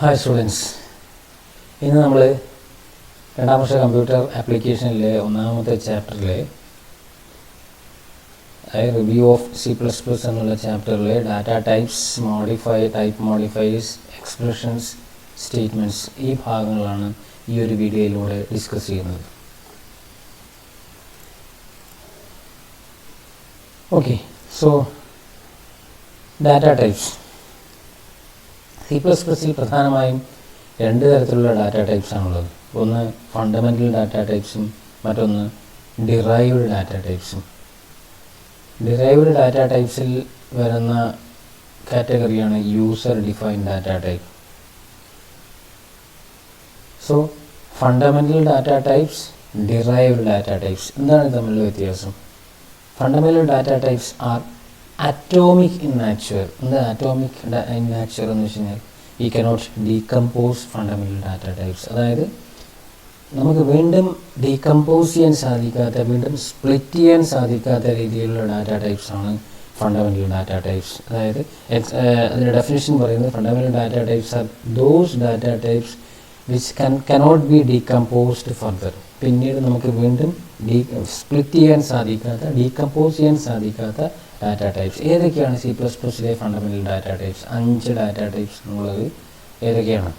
Hi students, ഇന്ന് നമ്മൾ രണ്ടാം വർഷ കമ്പ്യൂട്ടർ ആപ്ലിക്കേഷനിലെ ഒന്നാമത്തെ ചാപ്റ്ററിലെ റിവ്യൂ ഓഫ് C++ എന്നുള്ള ചാപ്റ്ററിലെ data types, type modifiers, expressions, statements ഈ ഭാഗങ്ങളാണ് ഈ ഒരു വീഡിയോയിലൂടെ ഡിസ്കസ് ചെയ്യുന്നത്. Okay, so data types. C++ൽ പ്രധാനമായും രണ്ട് തരത്തിലുള്ള ഡാറ്റ ടൈപ്സാണുള്ളത്. ഒന്ന് ഫണ്ടമെൻ്റൽ ഡാറ്റ ടൈപ്സും മറ്റൊന്ന് ഡിറൈവ്ഡ് ഡാറ്റ ടൈപ്സും. ഡിറൈവ്ഡ് ഡാറ്റ ടൈപ്സിൽ വരുന്ന കാറ്റഗറിയാണ് user defined data type. So fundamental data types, derived data types, എന്താണ് തമ്മിലുള്ള വ്യത്യാസം? Fundamental data types are atomic in nature. എന്താ അറ്റോമിക് ഇൻ നാച്ചർ എന്ന് വെച്ച് കഴിഞ്ഞാൽ we cannot decompose fundamental data types. അതായത് നമുക്ക് വീണ്ടും ഡീകമ്പോസ് ചെയ്യാൻ സാധിക്കാത്ത, വീണ്ടും സ്പ്ലിറ്റ് ചെയ്യാൻ സാധിക്കാത്ത രീതിയിലുള്ള ഡാറ്റ ടൈപ്സാണ് ഫണ്ടമെൻ്റൽ ഡാറ്റ ടൈപ്സ്. അതായത് അതിൻ്റെ ഡെഫിനിഷൻ പറയുന്നത് fundamental data types are those data types which cannot be decomposed further. പിന്നീട് നമുക്ക് വീണ്ടും സ്പ്ലിറ്റ് ചെയ്യാൻ സാധിക്കാത്ത, ഡീകമ്പോസ് ചെയ്യാൻ സാധിക്കാത്ത ഡാറ്റ ടൈപ്സ്. ഏതൊക്കെയാണ് C++ലെ fundamental data types? 5 data types എന്നുള്ളത് ഏതൊക്കെയാണ്?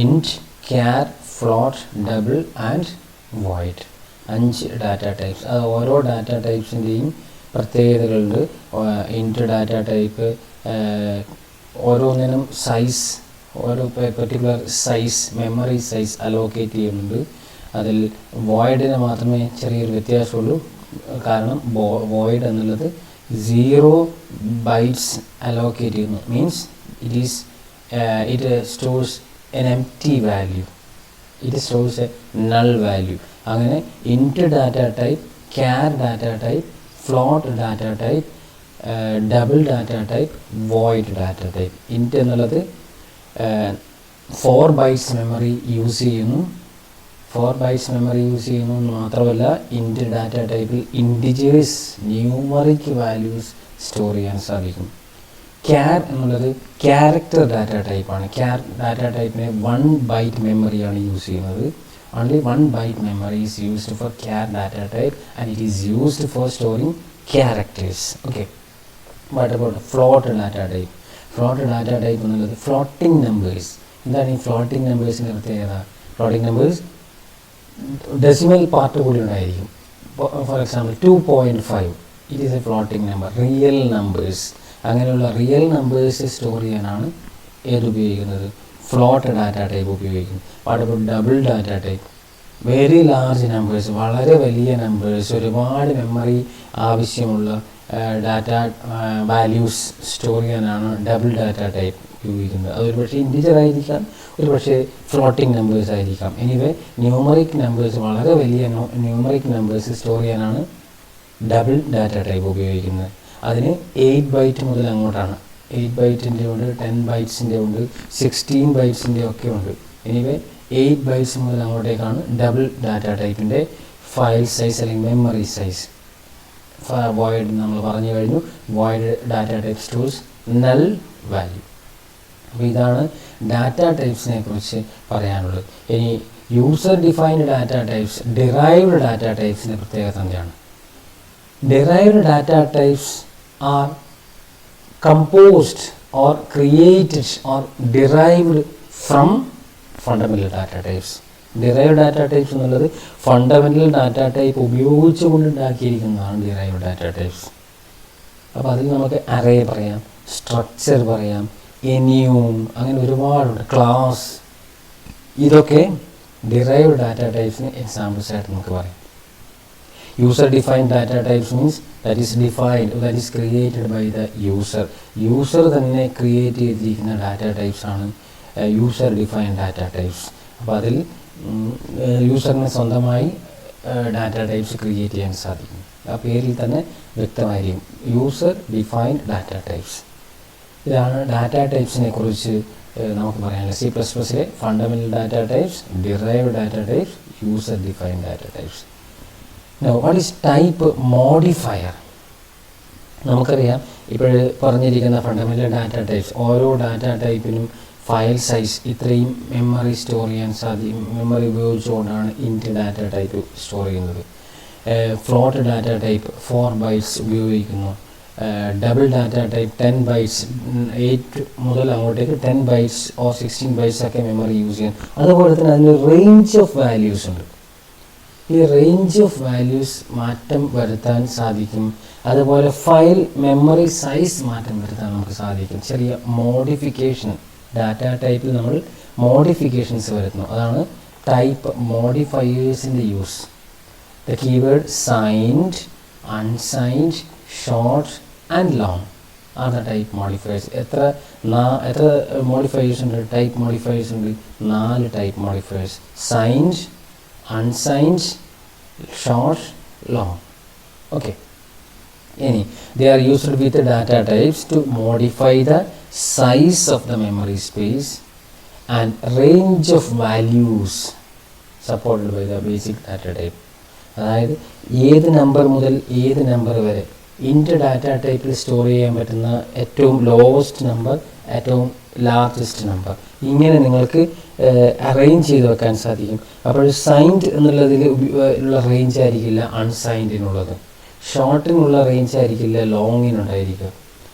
Int, char, float, double and void. 5 data types. അത് ഓരോ ഡാറ്റ ടൈപ്സിൻ്റെയും പ്രത്യേകതകളുണ്ട്. ഇൻറ്റ് ഡാറ്റ ടൈപ്പ് ഓരോന്നിനും സൈസ്, ഓരോ particular size, memory size allocate ചെയ്യുന്നുണ്ട്. അതിൽ വോയിഡിന് മാത്രമേ ചെറിയൊരു വ്യത്യാസമുള്ളൂ. കാരണം വോയിഡ് എന്നുള്ളത് 0 ബൈറ്റ്സ് അലോക്കേറ്റ് ചെയ്യുന്നു. Means it stores an empty value, it stores a null value. അങ്ങനെ int data type, char data type, float data type, double data type, void data type. Int എന്നുള്ളത് 4 bytes memory use ചെയ്യുന്നു. 4 bytes memory use ചെയ്യുന്നു എന്ന് മാത്രമല്ല, int data ടൈപ്പിൽ integers, numeric values store ചെയ്യാൻ സാധിക്കും. Char എന്നുള്ളത് ക്യാരക്ടർ ഡാറ്റ ടൈപ്പാണ്. ക്യാർ ഡാറ്റ ടൈപ്പിന് 1 ബൈറ്റ് മെമ്മറിയാണ് യൂസ് ചെയ്യുന്നത്. Only 1 byte memory is used for char data type and it is used for storing characters. Okay, what about float data type? Float data type എന്നുള്ളത് floating numbers. എന്താണ് ഈ floating നമ്പേഴ്സിൻ്റെ പ്രത്യേകത? Floating numbers decimal part കൂടി ഉണ്ടായിരിക്കും. For example 2.5 it is A floating number. Real numbers, അങ്ങനെയുള്ള real numbers store ചെയ്യാനാണ് ഉപയോഗിക്കുന്നത്? Float data type ഉപയോഗിക്കും. What about double data type? Very large numbers, വളരെ വലിയ നമ്പേഴ്സ്, ഒരുപാട് മെമ്മറി ആവശ്യമുള്ള ഡാറ്റ വാല്യൂസ് സ്റ്റോർ ചെയ്യാനാണ് ഡബിൾ ഡാറ്റ ടൈപ്പ് ഉപയോഗിക്കുന്നത്. അതൊരു പക്ഷേ ഇൻറ്റിജർ ആയിരിക്കാം, ഒരു പക്ഷേ ഫ്ലോട്ടിംഗ് നമ്പേഴ്സ് ആയിരിക്കാം. എനിവേ ന്യൂമറിക് നമ്പേഴ്സ്, വളരെ വലിയ ന്യൂമറിക് നമ്പേഴ്സ് സ്റ്റോർ ചെയ്യാനാണ് ഡബിൾ ഡാറ്റ ടൈപ്പ് ഉപയോഗിക്കുന്നത്. അതിന് 8 ബൈറ്റ് മുതൽ അങ്ങോട്ടാണ്. 8 ബൈറ്റിൻ്റെ ഉണ്ട്, 10 ബൈറ്റ്സിൻ്റെ ഉണ്ട്, 16 ബൈറ്റ്സിൻ്റെ ഒക്കെ ഉണ്ട്. എനിവേ 8 ബൈറ്റ്സ് മുതൽ അങ്ങോട്ടേക്കാണ് ഡബിൾ ഡാറ്റ ടൈപ്പിൻ്റെ ഫയൽ സൈസ് അല്ലെങ്കിൽ മെമ്മറി സൈസ്. വോയിഡ് നമ്മൾ പറഞ്ഞു കഴിഞ്ഞു. Void data type stores null value. അപ്പോൾ ഇതാണ് ഡാറ്റ ടൈപ്സിനെ കുറിച്ച് പറയാനുള്ളത്. ഇനി user defined data types, derived data ടൈപ്സിൻ്റെ പ്രത്യേകത എന്താണ്? Derived data types are composed or created or derived from fundamental data types. Derived data types എന്നുള്ളത് ഫണ്ടമെൻ്റൽ ഡാറ്റ ടൈപ്പ് ഉപയോഗിച്ചുകൊണ്ട് ഉണ്ടാക്കിയിരിക്കുന്നതാണ് ഡിറൈവ്ഡ് ഡാറ്റ ടൈപ്സ്. അപ്പോൾ അതിൽ നമുക്ക് അറേ പറയാം, സ്ട്രക്ചർ പറയാം, എനിയൂം, അങ്ങനെ ഒരുപാടുണ്ട്, ക്ലാസ്. ഇതൊക്കെ ഡിറൈവ്ഡ് ഡാറ്റ ടൈപ്സിന് എക്സാമ്പിൾസ് ആയിട്ട് നമുക്ക് പറയാം. User defined data types means that is defined, that is created by the user. User തന്നെ ക്രിയേറ്റ് ചെയ്തിരിക്കുന്ന ഡാറ്റ ടൈപ്സാണ് യൂസർ ഡിഫൈൻഡ് ഡാറ്റ ടൈപ്സ്. അപ്പോൾ അതിൽ യൂസറിന് സ്വന്തമായി ഡാറ്റ ടൈപ്സ് ക്രിയേറ്റ് ചെയ്യാൻ സാധിക്കും. ആ പേരിൽ തന്നെ വ്യക്തമായിരിക്കും, യൂസർ ഡിഫൈൻഡ് ഡാറ്റ ടൈപ്സ്. ഇതാണ് ഡാറ്റ ടൈപ്സിനെ കുറിച്ച് നമുക്ക് പറയാനുള്ളത്. C++ലെ fundamental data types, derived data types, user defined data types. Now what is type modifier? നമുക്കറിയാം ഇപ്പോൾ പറഞ്ഞിരിക്കുന്ന ഫണ്ടമെൻ്റൽ ഡാറ്റ ടൈപ്സ്, ഓരോ ഡാറ്റ ടൈപ്പിനും ഫയൽ സൈസ് ഇത്രയും മെമ്മറി സ്റ്റോർ ചെയ്യാൻ സാധിക്കും. മെമ്മറി ഉപയോഗിച്ചുകൊണ്ടാണ് ഇൻറ്റ് ഡാറ്റ ടൈപ്പ് സ്റ്റോർ ചെയ്യുന്നത്. ഫ്ലോട്ട് ഡാറ്റ ടൈപ്പ് 4 ബൈറ്റ്സ് ഉപയോഗിക്കുന്നു. ഡബിൾ ഡാറ്റ ടൈപ്പ് 10 ബൈറ്റ്സ്, 8 മുതൽ അങ്ങോട്ടേക്ക് 10 ബൈറ്റ്സ് ഓർ 16 ബൈറ്റ്സ് ഒക്കെ മെമ്മറി യൂസ് ചെയ്യാൻ. അതുപോലെ തന്നെ അതിന് റേഞ്ച് ഓഫ് വാല്യൂസ് ഉണ്ട്. ഈ റേഞ്ച് ഓഫ് വാല്യൂസ് മാറ്റം വരുത്താൻ സാധിക്കും. അതുപോലെ ഫയൽ മെമ്മറി സൈസ് മാറ്റം വരുത്താൻ നമുക്ക് സാധിക്കും. ചെറിയ മോഡിഫിക്കേഷൻ ഡാറ്റ ടൈപ്പിൽ നമ്മൾ മോഡിഫിക്കേഷൻസ് വരുത്തുന്നു. അതാണ് ടൈപ്പ് മോഡിഫയേഴ്സിൻ്റെ use. The keyword signed, unsigned, short and long are the type modifiers. എത്ര മോഡിഫയേഴ്സ് ഉണ്ട്? ടൈപ്പ് മോഡിഫയേഴ്സ് ഉണ്ട്. 4 type modifiers: signed, unsigned, short, long. Okay. They are used with the data types to modify the size of the memory space and range of values supported by the basic data type. അതായത് ഏത് number മുതൽ ഏത് number വരെ ഇൻറ്റ് data ടൈപ്പിൽ store ചെയ്യാൻ പറ്റുന്ന ഏറ്റവും lowest number, ഏറ്റവും ലാർജസ്റ്റ് നമ്പർ, ഇങ്ങനെ നിങ്ങൾക്ക് അറേഞ്ച് ചെയ്ത് വെക്കാൻ സാധിക്കും. അപ്പോൾ സൈൻഡ് എന്നുള്ളതിൽ ഉള്ള റേഞ്ച് ആയിരിക്കില്ല അൺസൈൻഡിനുള്ളത്, ഷോർട്ടിനുള്ള റേഞ്ച് ആയിരിക്കില്ല ലോങ്ങിനുണ്ടായിരിക്കുക.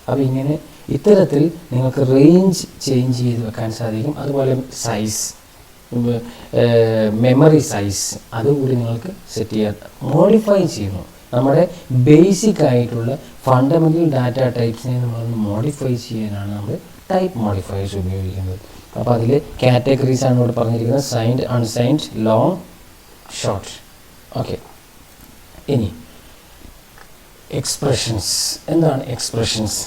അപ്പോൾ ഇങ്ങനെ ഇത്തരത്തിൽ നിങ്ങൾക്ക് റേഞ്ച് ചേഞ്ച് ചെയ്ത് വെക്കാൻ സാധിക്കും. അതുപോലെ സൈസ്, മെമ്മറി സൈസ് അതുകൂടി നിങ്ങൾക്ക് സെറ്റ് ചെയ്യാൻ, മോഡിഫൈ ചെയ്യുന്നു. നമ്മുടെ ബേസിക് ആയിട്ടുള്ള ഫണ്ടമെൻ്റൽ ഡാറ്റ ടൈപ്സിനെ നമ്മളൊന്ന് മോഡിഫൈ ചെയ്യാനാണ് നമ്മൾ ടൈപ്പ് മോഡിഫയേഴ്സ് ഉപയോഗിക്കുന്നത്. അപ്പോൾ അതിൽ കാറ്റഗറീസ് ആണ് ഇവിടെ പറഞ്ഞിരിക്കുന്നത്: signed, unsigned, long, short. Okay. ഇനി എക്സ്പ്രഷൻസ്. എന്താണ് എക്സ്പ്രഷൻസ്?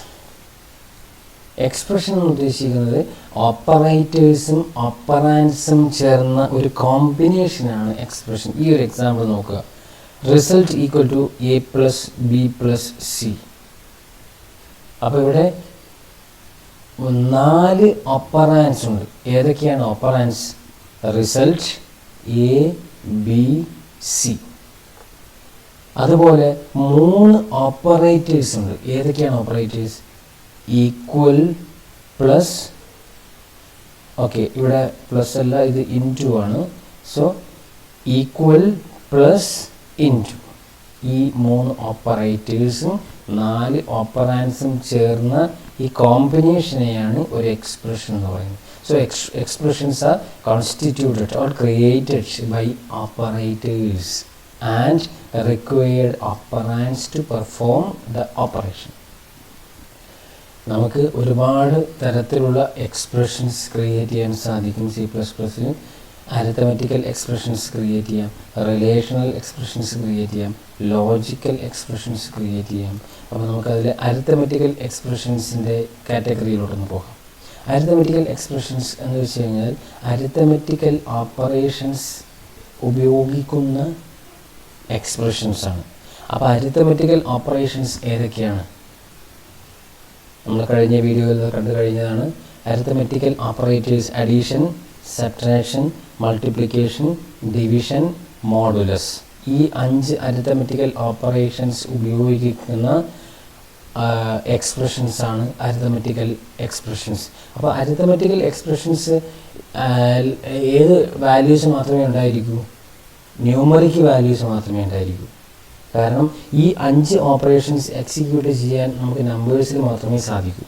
എക്സ്പ്രഷൻ എന്ന് ഉദ്ദേശിക്കുന്നത് ഓപ്പറേറ്റേഴ്സും ഓപ്പറാൻഡ്സും ചേർന്ന ഒരു കോമ്പിനേഷനാണ് എക്സ്പ്രഷൻ. ഈ ഒരു എക്സാമ്പിൾ നോക്കുക: result equal to a plus B plus C. അപ്പോൾ ഇവിടെ 4 ഓപ്പറാൻഡ്സ് ഉണ്ട്. ഏതൊക്കെയാണ് operands? Result, A, B, C. അതുപോലെ 3 ഓപ്പറേറ്റേഴ്സ് ഉണ്ട്. ഏതൊക്കെയാണ് ഓപ്പറേറ്റേഴ്സ്? ഈക്വൽ, പ്ലസ്, ഓക്കെ ഇവിടെ പ്ലസ് അല്ല, ഇത് ഇൻറ്റു ആണ്. So equal, plus, into. ഈ 3 ഓപ്പറേറ്റേഴ്സും 4 ഓപ്പറാൻഡ്സും ചേർന്ന ഈ കോമ്പിനേഷനെയാണ് ഒരു എക്സ്പ്രഷൻ എന്ന് പറയുന്നത്. So expressions are constituted or created by operators and required operands to perform the operation. നമുക്ക് ഒരുപാട് തരത്തിലുള്ള എക്സ്പ്രഷൻസ് ക്രിയേറ്റ് ചെയ്യാൻ സാധിക്കും. C++ൽ അരിത്തമെറ്റിക്കൽ എക്സ്പ്രഷൻസ് ക്രിയേറ്റ് ചെയ്യാം, റിലേഷണൽ എക്സ്പ്രഷൻസ് ക്രിയേറ്റ് ചെയ്യാം, ലോജിക്കൽ എക്സ്പ്രഷൻസ് ക്രിയേറ്റ് ചെയ്യാം. അപ്പോൾ നമുക്കതിൽ അരിത്തമെറ്റിക്കൽ എക്സ്പ്രഷൻസിൻ്റെ കാറ്റഗറിയിലോട്ടൊന്ന് പോകാം. അരിത്തമെറ്റിക്കൽ എക്സ്പ്രഷൻസ് എന്ന് വെച്ച് കഴിഞ്ഞാൽ അരിത്തമെറ്റിക്കൽ ഓപ്പറേഷൻസ് ഉപയോഗിക്കുന്ന എക്സ്പ്രഷൻസാണ്. അപ്പോൾ അരിത്തമെറ്റിക്കൽ ഓപ്പറേഷൻസ് ഏതൊക്കെയാണ്? നമ്മൾ കഴിഞ്ഞ വീഡിയോയിൽ കണ്ടു കഴിഞ്ഞതാണ്. Arithmetical operators: addition, subtraction, multiplication, division, modulus. ഈ 5 അരിത്തമെറ്റിക്കൽ ഓപ്പറേഷൻസ് ഉപയോഗിക്കുന്ന എക്സ്പ്രഷൻസാണ് അരിത്തമെറ്റിക്കൽ എക്സ്പ്രഷൻസ്. അപ്പോൾ അരിത്തമെറ്റിക്കൽ എക്സ്പ്രഷൻസ് ഏത് വാല്യൂസ് മാത്രമേ ഉണ്ടായിരിക്കൂ? ന്യൂമറിക് വാല്യൂസ് മാത്രമേ ഉണ്ടായിരിക്കൂ. കാരണം ഈ 5 ഓപ്പറേഷൻസ് എക്സിക്യൂട്ട് ചെയ്യാൻ നമുക്ക് നമ്പേഴ്സിൽ മാത്രമേ സാധിക്കൂ.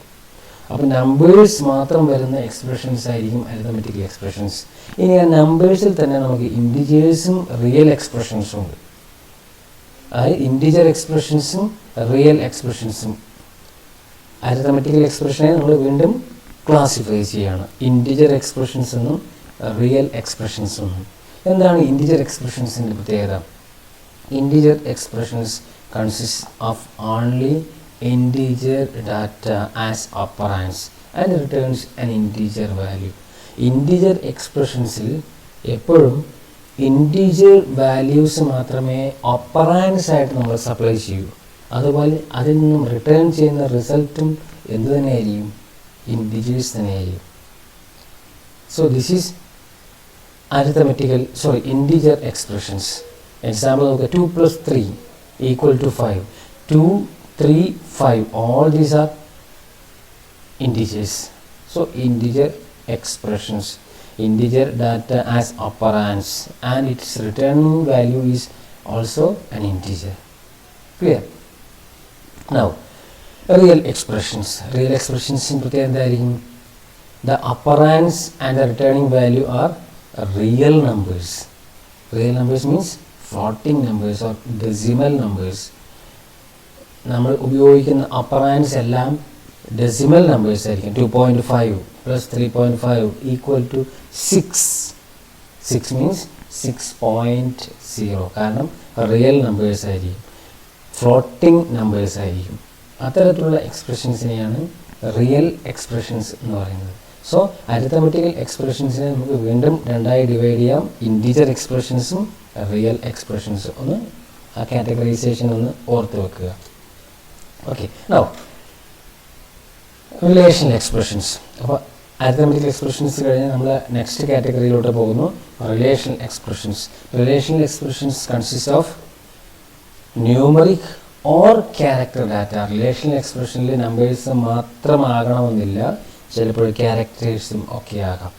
അപ്പോൾ നമ്പേഴ്സ് മാത്രം വരുന്ന എക്സ്പ്രഷൻസ് ആയിരിക്കും അരിത്തമെറ്റിക്കൽ എക്സ്പ്രഷൻസ്. ഇനി ആ നമ്പേഴ്സിൽ തന്നെ നമുക്ക് ഇൻറ്റിജേഴ്സും റിയൽ എക്സ്പ്രഷൻസും ഉണ്ട്. അതായത് ഇൻറ്റിജർ എക്സ്പ്രഷൻസും റിയൽ എക്സ്പ്രഷൻസും. അരിത്തമെറ്റിക്കൽ എക്സ്പ്രഷനെ നമ്മൾ വീണ്ടും ക്ലാസിഫൈ ചെയ്യുകയാണ്: ഇൻറ്റിജർ എക്സ്പ്രഷൻസ് എന്നും റിയൽ എക്സ്പ്രഷൻസ് എന്നും. എന്താണ് ഇൻറ്റിജർ എക്സ്പ്രഷൻസിൻ്റെ പ്രത്യേകത? Integer expressions consist of only integer data as operands and returns an integer value. Integer expressionsil എപ്പോഴും ഇൻറ്റിജർ വാല്യൂസ് മാത്രമേ ഓപ്പറാൻഡ്സ് ആയിട്ട് നമ്മൾ സപ്ലൈ ചെയ്യൂ. അതുപോലെ അതിൽ നിന്നും റിട്ടേൺ ചെയ്യുന്ന റിസൾട്ടും എന്ത് തന്നെയായിരിക്കും? ഇൻറ്റിജേഴ്സ് തന്നെയായിരിക്കും. So this is integer expressions. Example നോക്കുക: 2 + 3 = 5. 2, 3, 5, all these are integers. So integer expressions, integer data as operands, and its returning value is also an integer. Clear? Now real expressions in പ്രത്യേകം the operands and the returning value are real numbers. Real numbers means floating numbers or decimal numbers. നമ്മൾ ഉപയോഗിക്കുന്ന operands എല്ലാം decimal numbers ആയിരിക്കും. 2.5 plus 3.5 equal to 6. 6 means 6.0. കാരണം real numbers ആയിരിക്കും, floating numbers ആയിരിക്കും. അത്തരത്തിലുള്ള എക്സ്പ്രഷൻസിനെയാണ് real expressions എന്ന് പറയുന്നത്. സോ അരിത്തമെറ്റിക്കൽ എക്സ്പ്രഷൻസിനെ നമുക്ക് വീണ്ടും രണ്ടായി ഡിവൈഡ് ചെയ്യാം. ഇൻറ്റീജർ എക്സ്പ്രഷൻസും റിയൽ എക്സ്പ്രഷൻസും. ഒന്ന് ആ കാറ്റഗറൈസേഷൻ ഒന്ന് ഓർത്ത് വെക്കുക. Okay, now relational expressions. അപ്പോൾ അരിത്തമെറ്റിക്കൽ എക്സ്പ്രഷൻസ് കഴിഞ്ഞ് നമ്മൾ നെക്സ്റ്റ് കാറ്റഗറിയിലോട്ട് പോകുന്നു, relational expressions. Relational expressions consist of numeric or character data. Relational എക്സ്പ്രഷനിൽ നമ്പേഴ്സ് മാത്രമാകണമെന്നില്ല, ചിലപ്പോൾ ക്യാരക്ടേഴ്സും ഒക്കെ ആകാം.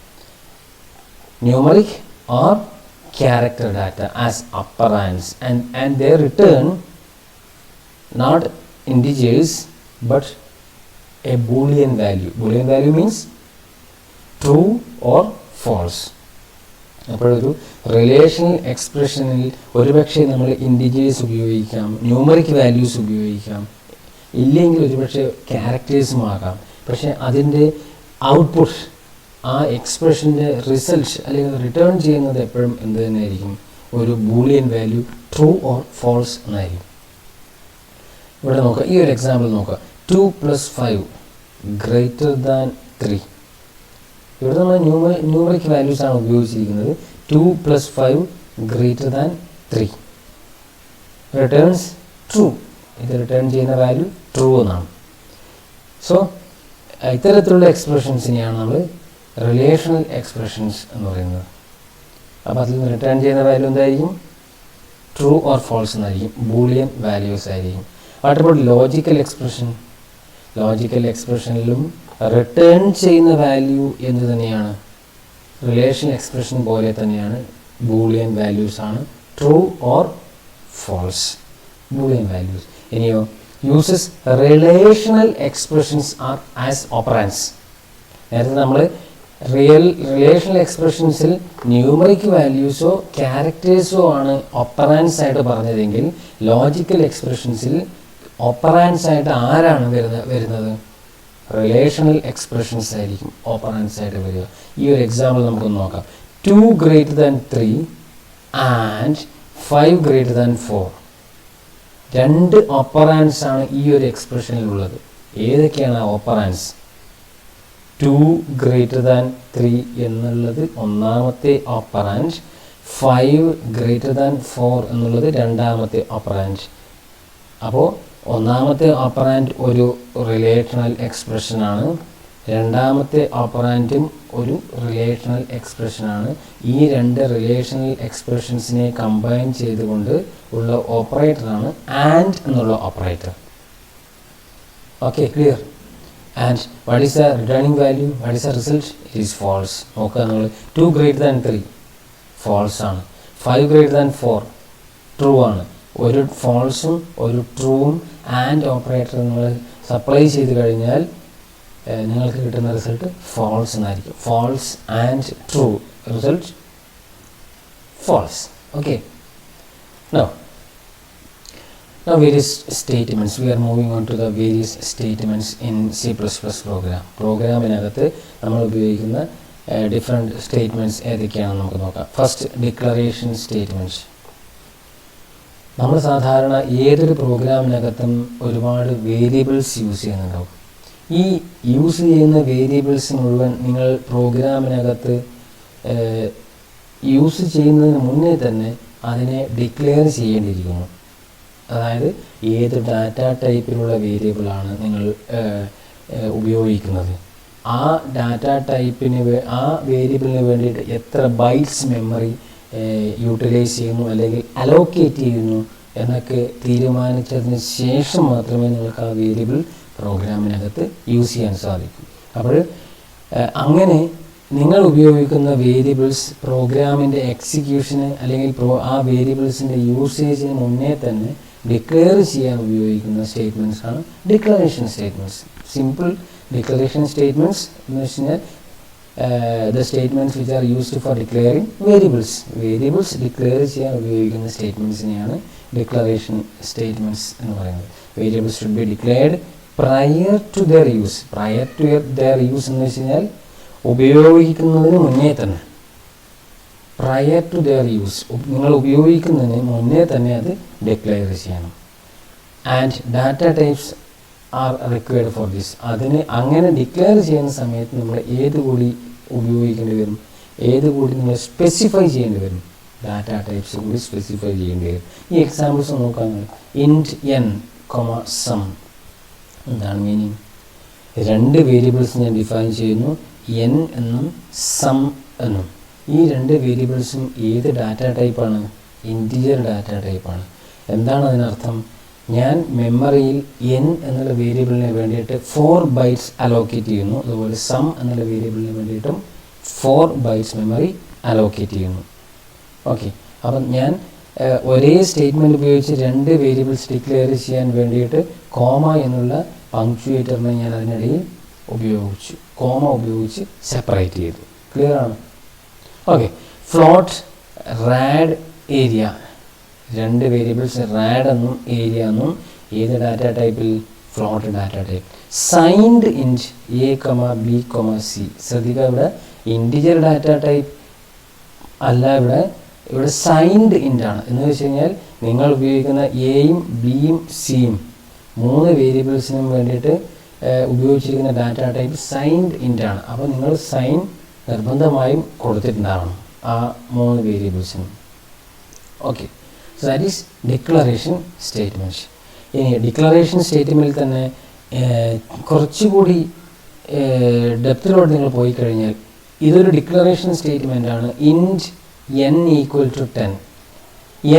Numeric or character data as operands and they return not integers but a boolean value. Boolean value means true or false. അപ്പോഴൊരു relational എക്സ്പ്രഷനിൽ ഒരുപക്ഷെ നമ്മൾ ഇൻറ്റിജേഴ്സ് ഉപയോഗിക്കാം, ന്യൂമറിക് വാല്യൂസ് ഉപയോഗിക്കാം, ഇല്ലെങ്കിൽ ഒരുപക്ഷെ ക്യാരക്ടേഴ്സും ആകാം. പക്ഷേ അതിൻ്റെ ഔട്ട്പുട്ട്, ആ എക്സ്പ്രഷൻ്റെ റിസൾട്ട് അല്ലെങ്കിൽ റിട്ടേൺ ചെയ്യുന്നത് എപ്പോഴും എന്ത് തന്നെയായിരിക്കും? ഒരു Boolean value, true or false എന്നായിരിക്കും. ഇവിടെ നോക്കുക, ഈ ഒരു എക്സാമ്പിൾ നോക്കുക. 2 + 5 > 3. ഇവിടെ നമ്മൾ ന്യൂമറിക് വാല്യൂസ് ആണ് ഉപയോഗിച്ചിരിക്കുന്നത്. 2 + 5 > 3 റിട്ടേൺസ് ട്രൂ. ഇത് റിട്ടേൺ ചെയ്യുന്ന വാല്യൂ ട്രൂ എന്നാണ്. സോ ഇത്തരത്തിലുള്ള എക്സ്പ്രഷൻസിനെയാണ് നമ്മൾ റിലേഷണൽ എക്സ്പ്രഷൻസ് എന്ന് പറയുന്നത്. അപ്പോൾ അതിൽ നിന്ന് റിട്ടേൺ ചെയ്യുന്ന വാല്യൂ എന്തായിരിക്കും? ട്രൂ ഓർ ഫോൾസ് എന്നായിരിക്കും, ബൂളിയൻ വാല്യൂസ് ആയിരിക്കും. What about logical expression? Logical എക്സ്പ്രഷനിലും റിട്ടേൺ ചെയ്യുന്ന വാല്യൂ എന്ത് തന്നെയാണ്? റിലേഷണൽ എക്സ്പ്രഷൻ പോലെ തന്നെയാണ്, ബൂളിയൻ വാല്യൂസ് ആണ്, true or false, Boolean values. ഇനിയോ uses relational expressions are as operands. നേരത്തെ നമ്മൾ റിലേഷണൽ എക്സ്പ്രഷൻസിൽ ന്യൂമറിക് വാല്യൂസോ ക്യാരക്ടേഴ്സോ ആണ് ഓപ്പറാൻസ് ആയിട്ട് പറഞ്ഞതെങ്കിൽ ലോജിക്കൽ എക്സ്പ്രഷൻസിൽ ഓപ്പറാൻസ് ആയിട്ട് ആരാണ് വരുന്നത്? റിലേഷണൽ എക്സ്പ്രഷൻസ് ആയിരിക്കും ഓപ്പറാൻസ് ആയിട്ട് വരിക. ഈ ഒരു എക്സാമ്പിൾ നമുക്കൊന്ന് നോക്കാം. 2 > 3 and 5 > 4. രണ്ട് ഓപ്പറാൻസ് ആണ് ഈ ഒരു എക്സ്പ്രഷനിലുള്ളത്. ഏതൊക്കെയാണ് ആ ഓപ്പറാൻസ്? 2 > 3 എന്നുള്ളത് ഒന്നാമത്തെ ഓപ്പറാൻഡ്, 5 > 4 എന്നുള്ളത് രണ്ടാമത്തെ ഓപ്പറാൻഡ്. അപ്പോൾ ഒന്നാമത്തെ ഓപ്പറാൻഡ് ഒരു റിലേഷണൽ എക്സ്പ്രഷനാണ്, രണ്ടാമത്തെ ഓപ്പറാൻഡും ഒരു റിലേഷണൽ എക്സ്പ്രഷനാണ്. ഈ രണ്ട് റിലേഷണൽ എക്സ്പ്രഷൻസിനെ കമ്പൈൻ ചെയ്തുകൊണ്ട് ഉള്ള ഓപ്പറേറ്ററാണ് ആൻഡ് എന്നുള്ള operator. Okay, clear? And what is the returning value? What is the result? It is false. നോക്കുക, നമ്മൾ 2 > 3 ഫോൾസ് ആണ്, 5 > 4 ട്രൂ ആണ്. ഒരു ഫോൾസും ഒരു ട്രൂവും ആൻഡ് ഓപ്പറേറ്റർ നമ്മൾ സപ്ലൈ ചെയ്ത് കഴിഞ്ഞാൽ നിങ്ങൾക്ക് കിട്ടുന്ന റിസൾട്ട് ഫോൾസ് എന്നായിരിക്കും. False and true, result false. Okay, now various statements. We are moving on to the various statements in C++ program. പ്രോഗ്രാമിനകത്ത് നമ്മൾ ഉപയോഗിക്കുന്ന ഡിഫറെൻറ്റ് സ്റ്റേറ്റ്മെൻറ്റ്സ് ഏതൊക്കെയാണെന്ന് നമുക്ക് നോക്കാം. First, declaration statements. നമ്മൾ സാധാരണ ഏതൊരു പ്രോഗ്രാമിനകത്തും ഒരുപാട് വേരിയബിൾസ് യൂസ് ചെയ്യുന്നുണ്ടാവും. ഈ യൂസ് ചെയ്യുന്ന വേരിയബിൾസ് മുഴുവൻ നിങ്ങൾ പ്രോഗ്രാമിനകത്ത് യൂസ് ചെയ്യുന്നതിന് മുന്നേ തന്നെ അതിനെ ഡിക്ലെയർ ചെയ്യേണ്ടിയിരിക്കുന്നു. അതായത് ഏത് ഡാറ്റ ടൈപ്പിലുള്ള വേരിയബിളാണ് നിങ്ങൾ ഉപയോഗിക്കുന്നത്, ആ ഡാറ്റ ടൈപ്പിന് ആ വേരിയബിളിന് വേണ്ടിയിട്ട് എത്ര ബൈറ്റ്സ് മെമ്മറി യൂട്ടിലൈസ് ചെയ്യുന്നു അല്ലെങ്കിൽ അലോക്കേറ്റ് ചെയ്യുന്നു എന്നൊക്കെ തീരുമാനിച്ചതിന് ശേഷം മാത്രമേ നിങ്ങൾക്ക് ആ വേരിയബിൾ പ്രോഗ്രാമിനകത്ത് യൂസ് ചെയ്യാൻ സാധിക്കും. അപ്പോൾ അങ്ങനെ നിങ്ങൾ ഉപയോഗിക്കുന്ന വേരിയബിൾസ് പ്രോഗ്രാമിൻ്റെ എക്സിക്യൂഷന് അല്ലെങ്കിൽ ആ വേരിയബിൾസിൻ്റെ യൂസേജിന് മുന്നേ തന്നെ ഡിക്ലെയർ ചെയ്യാൻ ഉപയോഗിക്കുന്ന സ്റ്റേറ്റ്മെൻറ്റ്സ് ആണ് declaration statements. Simple declaration statements എന്ന് വെച്ച് കഴിഞ്ഞാൽ the statements which are used for declaring variables declare ചെയ്യാൻ ഉപയോഗിക്കുന്ന സ്റ്റേറ്റ്മെൻറ്റ്സിനെയാണ് ഡിക്ലറേഷൻ സ്റ്റേറ്റ്മെൻറ്റ്സ് എന്ന് പറയുന്നത്. Variables should be declared prior to their use. Prior to their use എന്ന് വെച്ച് കഴിഞ്ഞാൽ ഉപയോഗിക്കുന്നതിന് മുന്നേ തന്നെ, പ്രയർ ടു ദെയർ യൂസ്, നിങ്ങൾ ഉപയോഗിക്കുന്നതിന് മുന്നേ തന്നെ അത് ഡിക്ലെയർ ചെയ്യണം. And data types are required for this. അതിന് അങ്ങനെ ഡിക്ലെയർ ചെയ്യുന്ന സമയത്ത് നമ്മൾ ഏത് കൂടി ഉപയോഗിക്കേണ്ടി വരും, ഏത് കൂടി നിങ്ങൾ സ്പെസിഫൈ ചെയ്യേണ്ടി വരും, ഡാറ്റ ടൈപ്സ് കൂടി സ്പെസിഫൈ ചെയ്യേണ്ടി വരും. ഈ എക്സാമ്പിൾസ് നോക്കാൻ ഇൻറ്റ് എൻ സം എന്താണ് മീനിങ്? രണ്ട് വേരിയബിൾസ് ഞാൻ ഡിഫൈൻ ചെയ്യുന്നു, എൻ എന്നും സം എന്നും. ഈ രണ്ട് വേരിയബിൾസും ഏത് ഡാറ്റ ടൈപ്പാണ്? ഇൻറ്റിജർ ഡാറ്റ ടൈപ്പാണ്. എന്താണ് അതിനർത്ഥം? ഞാൻ മെമ്മറിയിൽ എൻ എന്നുള്ള വേരിയബിളിന് വേണ്ടിയിട്ട് 4 bytes അലോക്കേറ്റ് ചെയ്യുന്നു. അതുപോലെ സം എന്നുള്ള വേരിയബിളിന് വേണ്ടിയിട്ടും 4 bytes മെമ്മറി അലോക്കേറ്റ് ചെയ്യുന്നു. ഓക്കെ, അപ്പം ഞാൻ ഒരേ സ്റ്റേറ്റ്മെൻറ്റ് ഉപയോഗിച്ച് രണ്ട് വേരിയബിൾസ് ഡിക്ലെയർ ചെയ്യാൻ വേണ്ടിയിട്ട് കോമ എന്നുള്ള പങ്ക്ച്വേറ്ററിനെ ഞാൻ അതിനിടയിൽ ഉപയോഗിച്ചു, കോമ ഉപയോഗിച്ച് സെപ്പറേറ്റ് ചെയ്തു. ക്ലിയർ ആണ്? ഓക്കെ. ഫ്ലോട്ട്, റാഡ്, ഏരിയ, രണ്ട് വേരിയബിൾസ് റാഡ് എന്നും ഏരിയ എന്നും. ഏത് ഡാറ്റ ടൈപ്പിൽ? Float data type. Signed int A, B, C. ശ്രദ്ധിക്കുക, ഇവിടെ ഇൻറ്റിജർ ഡാറ്റ ടൈപ്പ് അല്ല, ഇവിടെ സൈൻഡ് ഇൻറ്റ് ആണ്. എന്ന് വെച്ച് കഴിഞ്ഞാൽ നിങ്ങൾ ഉപയോഗിക്കുന്ന എയും ബിയും സിയും 3 വേരിയബിൾസിനും വേണ്ടിയിട്ട് ഉപയോഗിച്ചിരിക്കുന്ന ഡാറ്റ ടൈപ്പ് സൈൻഡ് ഇൻറ്റ് ആണ്. അപ്പോൾ നിങ്ങൾ സൈൻ നിർബന്ധമായും കൊടുത്തിട്ടുണ്ടാവണം ആ 3 വേരിയബിൾസിനും. Okay, so that is declaration statement. ഇനി ഡിക്ലറേഷൻ സ്റ്റേറ്റ്മെൻറ്റിൽ തന്നെ കുറച്ചുകൂടി ഡെപ്തിലോട്ട് നിങ്ങൾ പോയി കഴിഞ്ഞാൽ ഇതൊരു ഡിക്ലറേഷൻ സ്റ്റേറ്റ്മെൻ്റ് ആണ്. Int n = 10.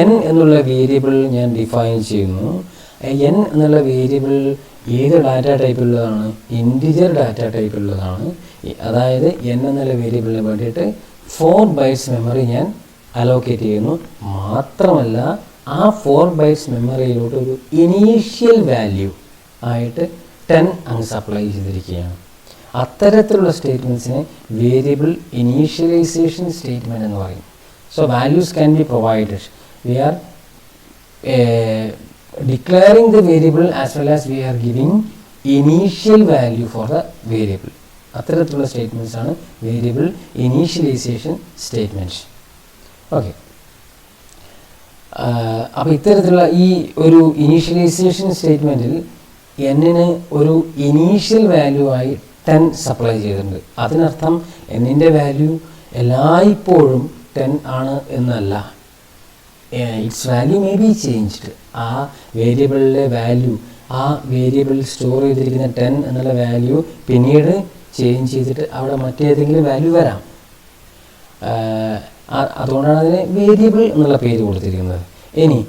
n എന്നുള്ള വേരിയബിൾ ഞാൻ ഡിഫൈൻ ചെയ്യുന്നു. n എന്നുള്ള വേരിയബിൾ ഏത് ഡാറ്റ ടൈപ്പുള്ളതാണ്? ഇൻറ്റിജർ ഡാറ്റ ടൈപ്പുള്ളതാണ്. അതായത് n എന്നുള്ള വേരിയബിളിന് വേണ്ടിയിട്ട് 4 bytes മെമ്മറി ഞാൻ അലോക്കേറ്റ് ചെയ്യുന്നു. മാത്രമല്ല ആ 4 bytes മെമ്മറിയിലോട്ട് ഒരു ഇനീഷ്യൽ വാല്യൂ ആയിട്ട് 10 അങ്ങ് സപ്ലൈ ചെയ്തിരിക്കുകയാണ്. അത്തരത്തിലുള്ള സ്റ്റേറ്റ്മെൻറ്റ്സിനെ വേരിയബിൾ ഇനീഷ്യലൈസേഷൻ സ്റ്റേറ്റ്മെൻറ്റ് എന്ന് പറയും. So values can be provided. We are declaring the variable as well as we are giving initial value for the variable. അത്തരത്തിലുള്ള സ്റ്റേറ്റ്മെൻറ്റ്സ് ആണ് വേരിയബിൾ ഇനീഷ്യലൈസേഷൻ സ്റ്റേറ്റ്മെൻറ്റ്സ്. ഓക്കെ, അപ്പോൾ ഇത്തരത്തിലുള്ള ഈ ഒരു ഇനീഷ്യലൈസേഷൻ സ്റ്റേറ്റ്മെൻറ്റിൽ എന്നിന് ഒരു ഇനീഷ്യൽ വാല്യൂ ആയി 10 സപ്ലൈ ചെയ്തിട്ടുണ്ട്. അതിനർത്ഥം എന്നിൻ്റെ വാല്യൂ എല്ലായ്പ്പോഴും 10 ആണ് എന്നല്ല. It's value may be changed. ആ വേരിയബിളിലെ വാല്യൂ, ആ വേരിയബിൾ സ്റ്റോർ ചെയ്തിരിക്കുന്ന 10 എന്നുള്ള വാല്യൂ പിന്നീട് ചേഞ്ച് ചെയ്തിട്ട് അവിടെ മറ്റേതെങ്കിലും വാല്യൂ വരാം. അതുകൊണ്ടാണ് അതിന് വേരിയബിൾ എന്നുള്ള പേര് കൊടുത്തിരിക്കുന്നത്. ഇനി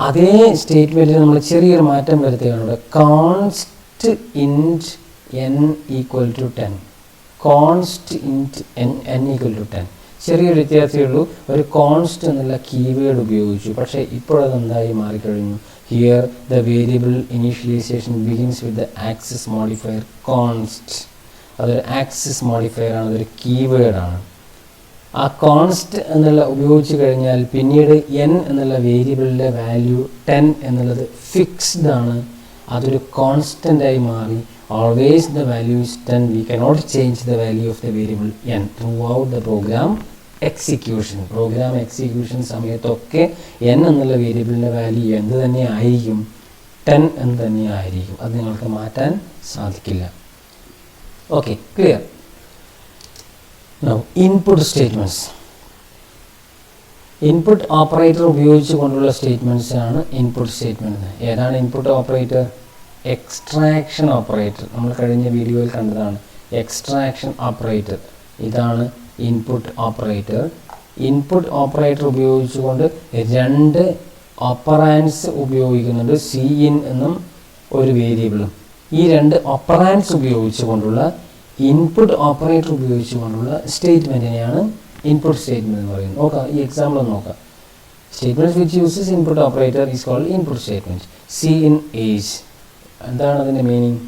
അതേ സ്റ്റേറ്റ്മെൻറ്റിൽ നമ്മൾ ചെറിയൊരു മാറ്റം വരുത്തുകയാണ്. Const int n = 10. Const int n = 10. ചെറിയൊരു വ്യത്യാസമേ ഉള്ളൂ. ഒരു കോൺസ്റ്റ് എന്നുള്ള കീവേഡ് ഉപയോഗിച്ചു, പക്ഷേ ഇപ്പോഴതെന്തായി മാറിക്കഴിഞ്ഞു. Here the variable initialization begins with the access modifier const. അതൊരു ആക്സസ് മോഡിഫയർ ആണ്, അതൊരു കീവേഡാണ്. ആ കോൺസ്റ്റ് എന്നുള്ള ഉപയോഗിച്ച് കഴിഞ്ഞാൽ പിന്നീട് n എന്നുള്ള വേരിയബിളിൻ്റെ വാല്യൂ 10 എന്നുള്ളത് ഫിക്സ്ഡ് ആണ്, അതൊരു കോൺസ്റ്റൻ്റായി മാറി. Always the value is 10. We cannot change the value of the variable n throughout the program execution. Program execution സമയത്തൊക്കെ n എന്നുള്ള വേരിയബിളിൻ്റെ വാല്യൂ എന്ത് തന്നെ ആയിരിക്കും? 10 എന്ന് തന്നെ ആയിരിക്കും. അത് നിങ്ങൾക്ക് മാറ്റാൻ സാധിക്കില്ല. Okay, clear? Now input statements. Input operator ഉപയോഗിച്ച് കൊണ്ടുള്ള സ്റ്റേറ്റ്മെൻറ്റ്സ് ആണ് ഇൻപുട്ട് സ്റ്റേറ്റ്മെൻറ്റ്. ഏതാണ് ഇൻപുട്ട് ഓപ്പറേറ്റർ? Extraction operator. നമ്മൾ കഴിഞ്ഞ വീഡിയോയിൽ കണ്ടതാണ് എക്സ്ട്രാക്ഷൻ ഓപ്പറേറ്റർ. ഇതാണ് ഇൻപുട്ട് ഓപ്പറേറ്റർ. ഇൻപുട്ട് ഓപ്പറേറ്റർ ഉപയോഗിച്ചുകൊണ്ട് 2 ഓപ്പറാൻഡ്സ് ഉപയോഗിക്കുന്നുണ്ട്, സി ഇൻ എന്നും ഒരു വേരിയബിളും. ഈ രണ്ട് ഓപ്പറാൻഡ്സ് ഉപയോഗിച്ചുകൊണ്ടുള്ള ഇൻപുട്ട് ഓപ്പറേറ്റർ ഉപയോഗിച്ചുകൊണ്ടുള്ള സ്റ്റേറ്റ്മെൻറ്റിനെയാണ് ഇൻപുട്ട് സ്റ്റേറ്റ്മെൻറ്റ് എന്ന് പറയുന്നത്. നോക്കാം, ഈ എക്സാമ്പിൾ ഒന്ന് നോക്കാം. Statement which uses input operator is called input statement. C in age, എന്താണ് അതിൻ്റെ meaning?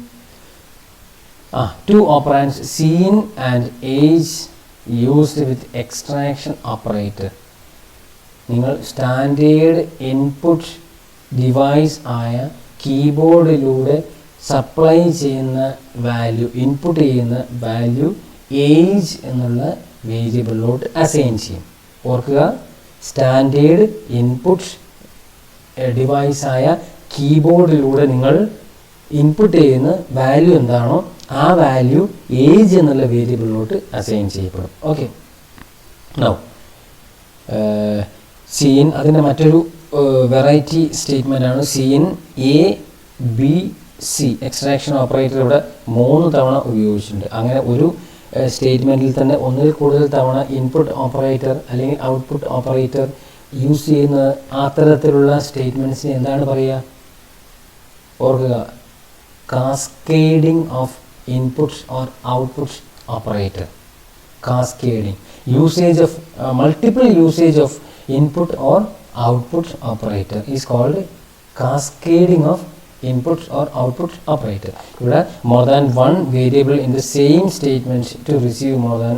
Two operands C in and age used with extraction operator. നിങ്ങൾ സ്റ്റാൻഡേർഡ് ഇൻപുട്ട് ഡിവൈസ് ആയ കീബോർഡിലൂടെ സപ്ലൈ ചെയ്യുന്ന വാല്യൂ, ഇൻപുട്ട് ചെയ്യുന്ന വാല്യൂ ഏജ് എന്നുള്ള വേരിയബിളിലോട്ട് assign ചെയ്യും. ഓർക്കുക, സ്റ്റാൻഡേർഡ് ഇൻപുട്ട് ഡിവൈസായ കീബോർഡിലൂടെ നിങ്ങൾ ഇൻപുട്ട് ചെയ്യുന്ന വാല്യൂ എന്താണോ ആ വാല്യൂ ഏജ് എന്നുള്ള വേരിയബിളിലോട്ട് അസൈൻ ചെയ്യപ്പെടും. ഓക്കെ, നൗ സി ഇൻ അതിൻ്റെ മറ്റൊരു വെറൈറ്റി സ്റ്റേറ്റ്മെൻ്റ് ആണ് C in A B C. Extraction operator ഇവിടെ 3 തവണ ഉപയോഗിച്ചിട്ടുണ്ട്. അങ്ങനെ ഒരു സ്റ്റേറ്റ്മെൻറ്റിൽ തന്നെ ഒന്നിൽ കൂടുതൽ തവണ ഇൻപുട്ട് ഓപ്പറേറ്റർ അല്ലെങ്കിൽ ഔട്ട്പുട്ട് ഓപ്പറേറ്റർ യൂസ് ചെയ്യുന്ന അത്തരത്തിലുള്ള സ്റ്റേറ്റ്മെൻറ്റ്സിന് എന്താണ് പറയുക? ഓർക്കുക, cascading of inputs or outputs operator. Cascading, usage of multiple usage of input or output operator is called cascading of inputs or output operator. ഇവിടെ more than one variable in the same statement to receive more than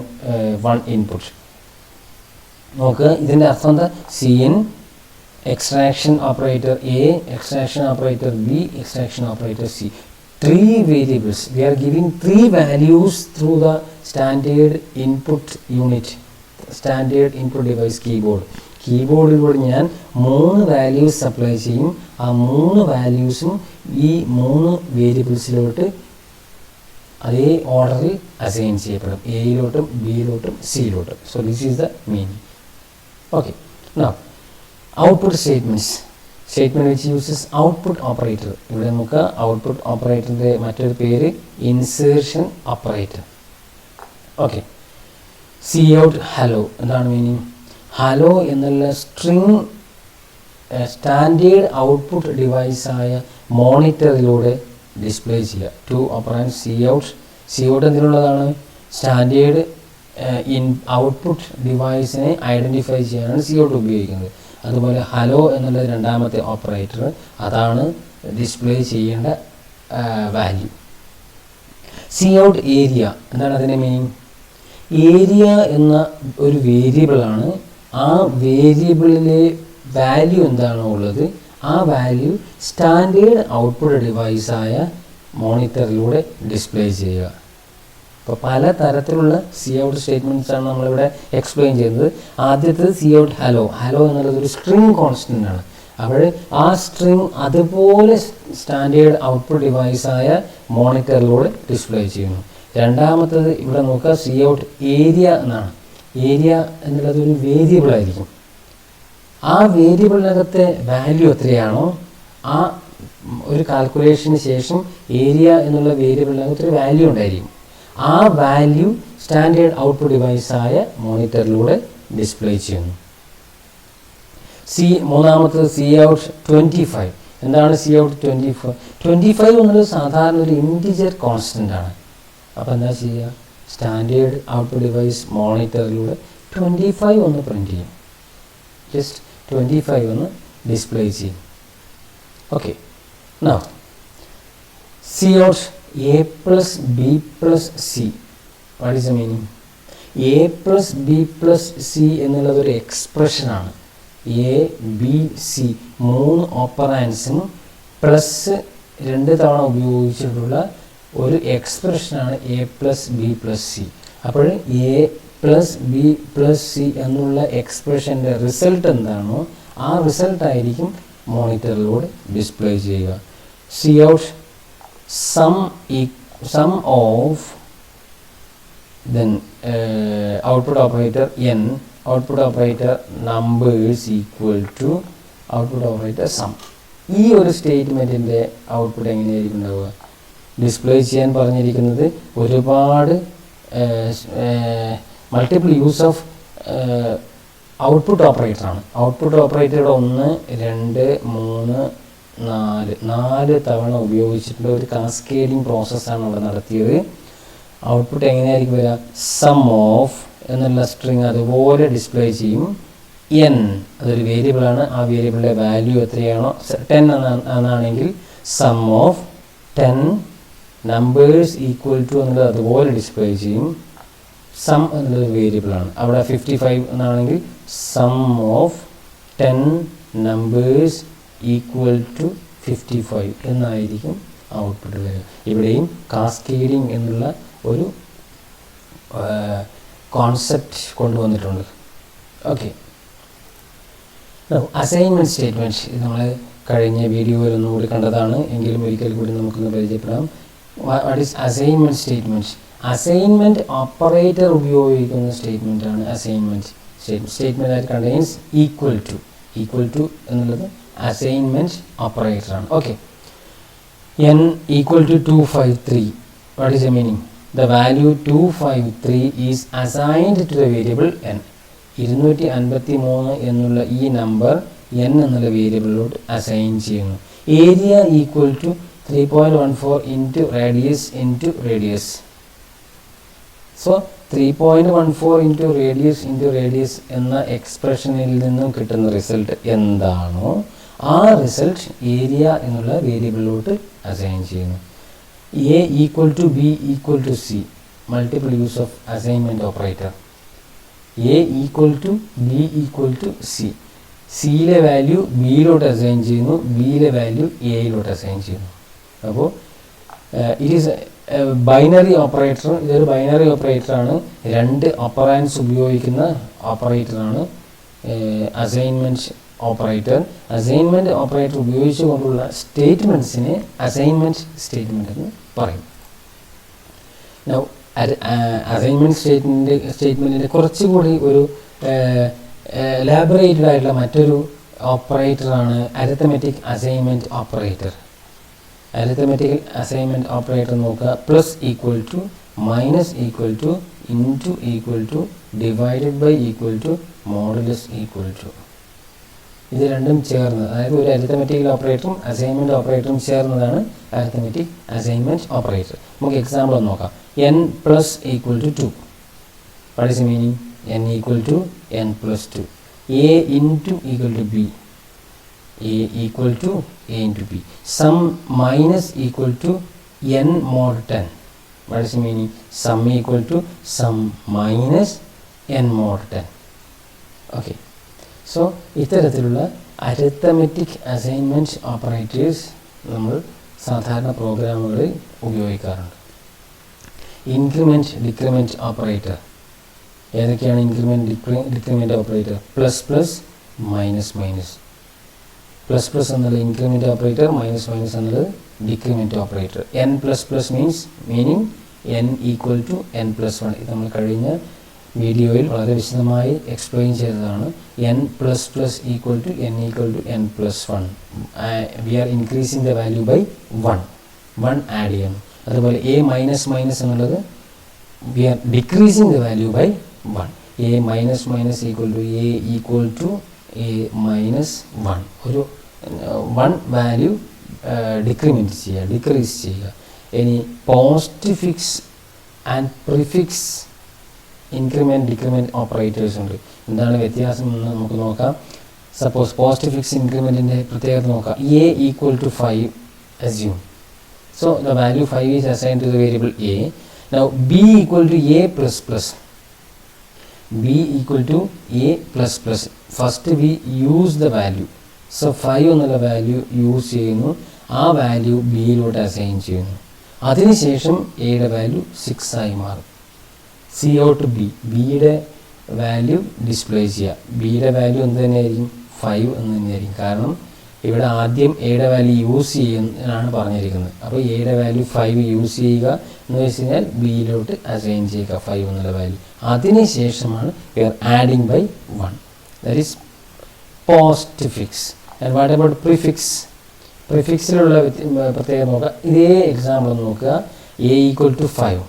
one input. നോക്കുക, ഇതിൻ്റെ അർത്ഥം എന്താ? C in extraction operator A, extraction operator B, extraction operator C. 3 variables. We are giving 3 values through the standard input unit, standard input device keyboard. കീബോർഡിലൂടെ ഞാൻ 3 values supply ചെയ്യും. ആ 3 വാല്യൂസും ഈ 3 വേരിയബിൾസിലോട്ട് അതേ ഓർഡറിൽ അസൈൻ ചെയ്യപ്പെടും, എയിലോട്ടും ബിയിലോട്ടും സിയിലോട്ടും. So this is the meaning. Okay, now output statements. Statement which uses output operator. ഇവിടെ നമുക്ക് ഔട്ട്പുട്ട് ഓപ്പറേറ്ററിൻ്റെ മറ്റൊരു പേര് insertion operator. Okay, C out hello. എന്താണ് മീനിങ്? ഹലോ എന്നുള്ള സ്ട്രിങ് സ്റ്റാൻഡേർഡ് ഔട്ട്പുട്ട് ഡിവൈസായ മോണിറ്ററിലൂടെ ഡിസ്പ്ലേ ചെയ്യുക. 2 operand C out. C out എന്തിനുള്ളതാണ്? സ്റ്റാൻഡേർഡ് ഔട്ട്പുട്ട് ഡിവൈസിനെ ഐഡൻറ്റിഫൈ ചെയ്യാനാണ് സി ഔട്ട് ഉപയോഗിക്കുന്നത്. അതുപോലെ ഹലോ എന്നുള്ള രണ്ടാമത്തെ ഓപ്പറേറ്റർ, അതാണ് ഡിസ്പ്ലേ ചെയ്യേണ്ട വാല്യൂ. C out area. എന്താണ് അതിൻ്റെ മീനിങ്? ഏരിയ എന്ന ഒരു വേരിയബിളാണ്. ആ വേരിയബിളിലെ വാല്യൂ എന്താണോ ഉള്ളത് ആ വാല്യൂ സ്റ്റാൻഡേർഡ് ഔട്ട്പുട്ട് ഡിവൈസായ മോണിറ്ററിലൂടെ ഡിസ്പ്ലേ ചെയ്യുക. അപ്പോൾ പല തരത്തിലുള്ള സി ഔട്ട് സ്റ്റേറ്റ്മെൻറ്റ്സ് ആണ് നമ്മളിവിടെ എക്സ്പ്ലെയിൻ ചെയ്യുന്നത്. ആദ്യത്തേത് സി ഔട്ട് ഹലോ. ഹലോ എന്നുള്ളത് ഒരു സ്ട്രിങ് കോൺസ്റ്റൻ്റ് ആണ്. അപ്പോൾ ആ സ്ട്രിങ് അതുപോലെ സ്റ്റാൻഡേർഡ് ഔട്ട്പുട്ട് ഡിവൈസായ മോണിറ്ററിലൂടെ ഡിസ്പ്ലേ ചെയ്യുന്നു. രണ്ടാമത്തത് ഇവിടെ നോക്കുക, സി ഔട്ട് ഏരിയ എന്നാണ്. ഏരിയ എന്നുള്ളത് ഒരു വേരിയബിൾ ആയിരിക്കും. ആ വേരിയബിളിനകത്തെ വാല്യൂ എത്രയാണോ ആ ഒരു കാൽക്കുലേഷന് ശേഷം ഏരിയ എന്നുള്ള വേരിയബിളിനകത്തൊരു വാല്യൂ ഉണ്ടായിരിക്കും. ആ വാല്യൂ സ്റ്റാൻഡേർഡ് ഔട്ട്പുട്ട് ഡിവൈസായ മോണിറ്ററിലൂടെ ഡിസ്പ്ലേ ചെയ്യുന്നു. മൂന്നാമത്തത് സി ഔട്ട് 25. എന്താണ് സി ഔട്ട് 25? 25 എന്നുള്ളത് സാധാരണ ഒരു ഇൻറ്റിജർ കോൺസ്റ്റൻ്റ് ആണ്. അപ്പോൾ എന്താ ചെയ്യുക? സ്റ്റാൻഡേർഡ് ഔട്ട്പുട്ട് ഡിവൈസ് മോണിറ്ററിലൂടെ 25 ഒന്ന് പ്രിൻറ്റ് ചെയ്യും. ജസ്റ്റ് 25 ഒന്ന് ഡിസ്പ്ലേ ചെയ്യും. Okay, now see out A plus B plus C. What is the meaning? A plus B plus C എന്നുള്ളതൊരു എക്സ്പ്രഷനാണ്. എ ബി സി 3 ഓപ്പറാൻഡ്സും പ്ലസ് 2 തവണ ഉപയോഗിച്ചിട്ടുള്ള ഒരു എക്സ്പ്രഷനാണ് A plus B plus C. അപ്പോൾ A plus B plus C എന്നുള്ള എക്സ്പ്രഷൻ്റെ റിസൾട്ട് എന്താണോ ആ റിസൾട്ടായിരിക്കും മോണിറ്ററിലൂടെ ഡിസ്പ്ലേ ചെയ്യുക. C out sum of then output operator n, output operator numbers equal to output operator sum. ഈ ഒരു സ്റ്റേറ്റ്മെൻറ്റിൻ്റെ ഔട്ട്പുട്ട് എങ്ങനെയായിരിക്കും ഉണ്ടാവുക? ഡിസ്പ്ലേ ചെയ്യാൻ പറഞ്ഞിരിക്കുന്നത് ഒരുപാട് മൾട്ടിപ്പിൾ യൂസ് ഓഫ് ഔട്ട്പുട്ട് ഓപ്പറേറ്ററാണ്. ഔട്ട്പുട്ട് ഓപ്പറേറ്ററുടെ 1, 2, 3, 4 തവണ ഉപയോഗിച്ചിട്ടുള്ള ഒരു കാസ്കേഡിങ് പ്രോസസ്സാണ് അവിടെ നടത്തിയത്. ഔട്ട്പുട്ട് എങ്ങനെയായിരിക്കും വരിക? സം ഓഫ് എന്നുള്ള സ്ട്രിങ് അതുപോലെ ഡിസ്പ്ലേ ചെയ്യും. n അതൊരു വേരിയബിളാണ്. ആ വേരിയബിളിൻ്റെ വാല്യൂ എത്രയാണോ 10 എന്നാണെങ്കിൽ sum of 10 numbers equal to എന്നുള്ളത് അതുപോലെ ഡിസ്പ്ലേ ചെയ്യും. സം എന്നുള്ളത് വേരിയബിളാണ്. അവിടെ 55 എന്നാണെങ്കിൽ sum of 10 numbers equal to 55 എന്നായിരിക്കും ഔട്ട്പുട്ട് വരിക. ഇവിടെയും കാസ്കേഡിങ് എന്നുള്ള ഒരു കോൺസെപ്റ്റ് കൊണ്ടുവന്നിട്ടുണ്ട്. ഓക്കെ, അസൈൻമെൻറ്റ് സ്റ്റേറ്റ്മെൻറ്റ് ഇത് നമ്മൾ കഴിഞ്ഞ വീഡിയോയിൽ ഒന്നുകൂടി കണ്ടതാണ്, എങ്കിലും ഒരിക്കൽ കൂടി നമുക്കൊന്ന് പരിചയപ്പെടാം. What is assignment statement? Assignment operator ഉപയോഗിക്കുന്ന സ്റ്റേറ്റ്മെൻറ്റാണ് assignment statement that contains equal to എന്നുള്ളത് അസൈൻമെൻറ്റ് ഓപ്പറേറ്ററാണ്. ഓക്കെ, n equal to 253. What is the meaning? The value 253 is assigned to the variable n. 253 എന്നുള്ള ഈ നമ്പർ n എന്നുള്ള വേരിയബിളിലോട്ട് അസൈൻ ചെയ്യുന്നു. Area equal to 3.14 into radius. So 3.14 into radius എന്ന എക്സ്പ്രഷനിൽ നിന്നും കിട്ടുന്ന റിസൾട്ട് എന്താണോ ആ റിസൾട്ട് ഏരിയ എന്നുള്ള വേരിയബിളിലോട്ട് അസൈൻ ചെയ്യുന്നു. A equal to B equal to C, multiple use of assignment operator. A equal to B equal to C, സിയിലെ വാല്യൂ ബിയിലോട്ട് അസൈൻ ചെയ്യുന്നു, ബിയിലെ വാല്യൂ എയിലോട്ട് അസൈൻ ചെയ്യുന്നു. അപ്പോൾ ഇറ്റ് ഈസ് ബൈനറി ഓപ്പറേറ്റർ. ഇതൊരു ബൈനറി ഓപ്പറേറ്ററാണ്. 2 ഓപ്പറാൻഡ്സ് ഉപയോഗിക്കുന്ന ഓപ്പറേറ്ററാണ് അസൈൻമെൻറ്റ് ഓപ്പറേറ്റർ. അസൈൻമെൻറ്റ് ഓപ്പറേറ്റർ ഉപയോഗിച്ചുകൊണ്ടുള്ള സ്റ്റേറ്റ്മെൻറ്റ്സിനെ അസൈൻമെൻറ്റ് സ്റ്റേറ്റ്മെൻറ്റ് എന്ന് പറയും. അസൈൻമെൻറ്റ് സ്റ്റേറ്റ്മെൻറ്റിൻ്റെ കുറച്ചുകൂടി ഒരു എലാബറേറ്റഡ് ആയിട്ടുള്ള മറ്റൊരു ഓപ്പറേറ്ററാണ് arithmetic assignment operator. Arithmetical assignment operator നോക്കുക. Plus equal to, minus equal to, into equal to, divided by equal to, modulus equal to. ഇത് രണ്ടും ചേർന്ന്, അതായത് ഒരു അരിത്തമെറ്റിക്കൽ ഓപ്പറേറ്ററും അസൈൻമെൻറ്റ് ഓപ്പറേറ്ററും ചേർന്നതാണ് അരിത്തമെറ്റിക് അസൈൻമെൻറ്റ് ഓപ്പറേറ്റർ. നമുക്ക് എക്സാമ്പിൾ ഒന്ന് നോക്കാം. n plus equal to 2. What is the meaning? n equal to n plus 2. a into equal to b, a equal to a into b. Sum minus equal to n mod 10. What is the meaning? Sum equal to sum minus n mod 10. Okay, so ഇത്തരത്തിലുള്ള arithmetic assignment operators നമ്മൾ സാധാരണ പ്രോഗ്രാമുകളിൽ ഉപയോഗിക്കാറുണ്ട്. Increment decrement operator. ഏതൊക്കെയാണ് increment decrement operator? Plus plus, minus minus. Plus plus എന്നുള്ള increment operator, minus minus എന്നുള്ളത് decrement operator. n plus plus meaning n equal to n plus 1. ഇത് നമ്മൾ കഴിഞ്ഞ വീഡിയോയിൽ വളരെ വിശദമായി എക്സ്പ്ലെയിൻ ചെയ്തതാണ്. n plus plus equal to n equal to n plus 1. We are increasing the value by 1 add ചെയ്യുന്നു. അതുപോലെ a മൈനസ് മൈനസ് എന്നുള്ളത് we are decreasing the value by 1. a minus minus equal to a equal to a minus 1. ഒരു 1 value decrement ചെയ്യുക, decrease ചെയ്യുക. ഇനി postfix and prefix increment decrement operators ഉണ്ട്. എന്താണ് വ്യത്യാസം എന്ന് നമുക്ക് നോക്കാം. സപ്പോസ് പോസ്റ്റ് ഫിക്സ് ഇൻക്രിമെൻറ്റിൻ്റെ പ്രത്യേകത നോക്കാം. a equal to 5 assume. So the value 5 is assigned to the variable a. Now b equal to a plus plus. b equal to a plus plus. First we use the value. So 5 എന്നുള്ള value use ചെയ്യുന്നു. ആ value ബിയിലോട്ട് assign ചെയ്യുന്നു. അതിനുശേഷം എയുടെ value 6 ആയി മാറും. C out B, ബിയുടെ വാല്യൂ ഡിസ്പ്ലേ ചെയ്യുക. ബിയുടെ വാല്യൂ എന്ത് തന്നെയായിരിക്കും? 5 എന്ന് തന്നെയായിരിക്കും. കാരണം ഇവിടെ ആദ്യം എയുടെ വാല്യൂ യൂസ് ചെയ്യാനാണ് പറഞ്ഞിരിക്കുന്നത്. അപ്പോൾ എയുടെ വാല്യൂ 5 യൂസ് ചെയ്യുക എന്ന് വെച്ച് കഴിഞ്ഞാൽ ബിയിലോട്ട് അസൈൻ ചെയ്യുക 5 എന്നുള്ള വാല്യൂ. അതിനുശേഷമാണ് we are adding by 1. That is postfix. And what about prefix? പ്രിഫിക്സിലുള്ള പ്രത്യേകത നോക്കുക. ഇതേ എക്സാമ്പിൾ നോക്കുക. a equal to 5,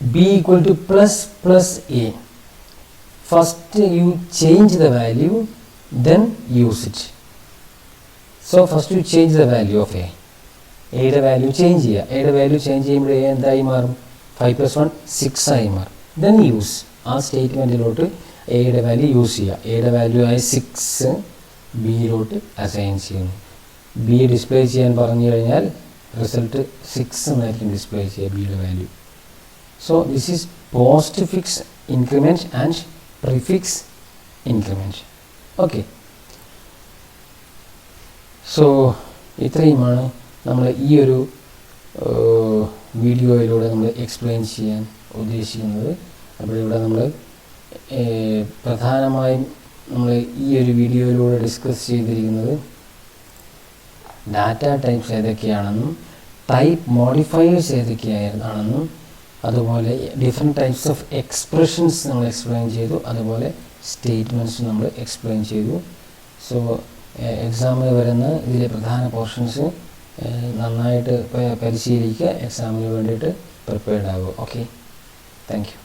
b equal to plus plus a. first you change the value, then use it. So first you change the value of a. എയുടെ value change ചെയ്യുക. എയുടെ value change ചെയ്യുമ്പോൾ A എന്തായി മാറും? 5 + 1 6 ആയി മാറും. Then use, ആ സ്റ്റേറ്റ്മെൻറ്റിലോട്ട് എയുടെ വാല്യൂ യൂസ് ചെയ്യുക. എയുടെ വാല്യൂ ആയി 6 ബിയിലോട്ട് അസൈൻ ചെയ്യുന്നു. ബി ഡിസ്പ്ലേ ചെയ്യാൻ പറഞ്ഞു കഴിഞ്ഞാൽ റിസൾട്ട് 6 എന്നായിരിക്കും ഡിസ്പ്ലേ ചെയ്യുക ബിയുടെ value. So this is post fix increment and prefix increment. Okay, so ഇത്രയുമാണ് നമ്മൾ ഈ ഒരു വീഡിയോയിലൂടെ നമ്മൾ എക്സ്പ്ലെയിൻ ചെയ്യാൻ ഉദ്ദേശിക്കുന്നത്. അപ്പോൾ ഇവിടെ നമ്മൾ പ്രധാനമായും നമ്മൾ ഈ ഒരു വീഡിയോയിലൂടെ ഡിസ്കസ് ചെയ്തിരിക്കുന്നത് ഡാറ്റ ടൈപ്സ് ഏതൊക്കെയാണെന്നും ടൈപ്പ് മോഡിഫയേഴ്സ് ഏതൊക്കെയാണെന്നും അതുപോലെ ഡിഫറെൻറ്റ് ടൈപ്സ് ഓഫ് എക്സ്പ്രഷൻസ് നമ്മൾ എക്സ്പ്ലെയിൻ ചെയ്തു, അതുപോലെ സ്റ്റേറ്റ്മെൻറ്റ്സ് നമ്മൾ എക്സ്പ്ലെയിൻ ചെയ്തു. സോ എക്സാമിന് വരുന്ന ഇതിലെ പ്രധാന പോർഷൻസ് നന്നായിട്ട് പരിശീലിക്കുക, എക്സാമിന് വേണ്ടിയിട്ട് പ്രിപ്പയർഡ് ആകുക. Okay, thank you.